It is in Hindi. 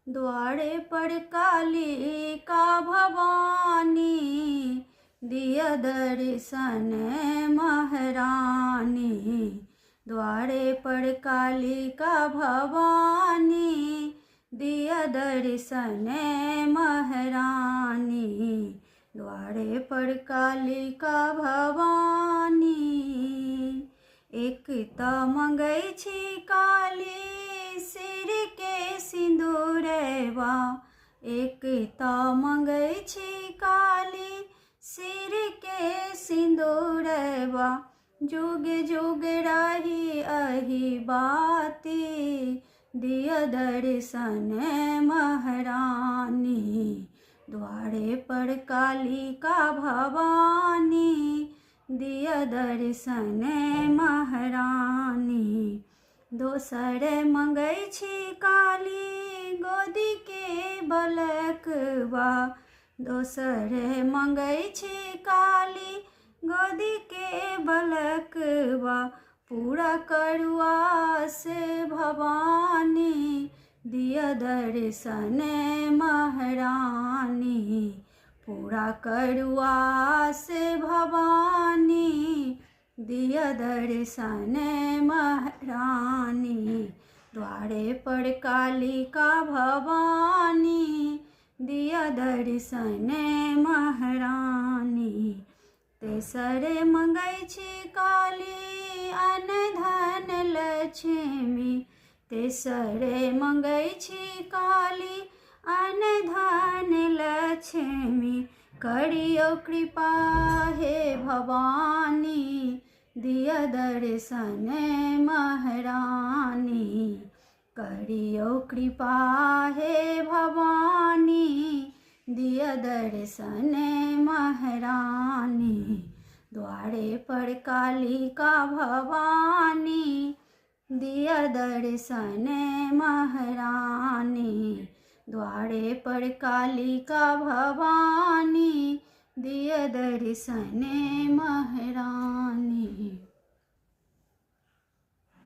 द्वारे पर कालिका भवानी, दिया दर्शन महारानी। द्वारे पर कालिका भवानी, दिया दर्शन महारानी। द्वारे पर कालिका भवानी। एक त मंगै छी काली सिर के सिंदूरवा, एक त मंगै छी काली सिर के सिंदूरवा। जुग जुग रही अहि बाती, दिया दर्शन महारानी। द्वारे पर कालिका भवानी, दिया दर्शन महारानी। दोसर मंगै छी काली गोदी के बलकवा, दोसर मंगै छी काली गोदी के बलकवा। पूरा करू आस भवानी, दिया दर्शन महारानी। पूरा करू आस भवानी, दिया दर्शन महारानी। द्वारे पर कालिका भवानी, दिया दर्शन महारानी। तेसर मंगै छी काली अन्न धन लक्ष्मी, तेसर मंगै छी काली अन्न धन लक्ष्मी। करियो कृपा हे भवानी, दिया दर्शन महारानी। करियो कृपा हे भवानी, दिया दर्शन महारानी। द्वारे पर कालिका भवानी, दिया दर्शन महारानी। द्वारे पर कालिका भवानी, दिया दर्शन महारानी।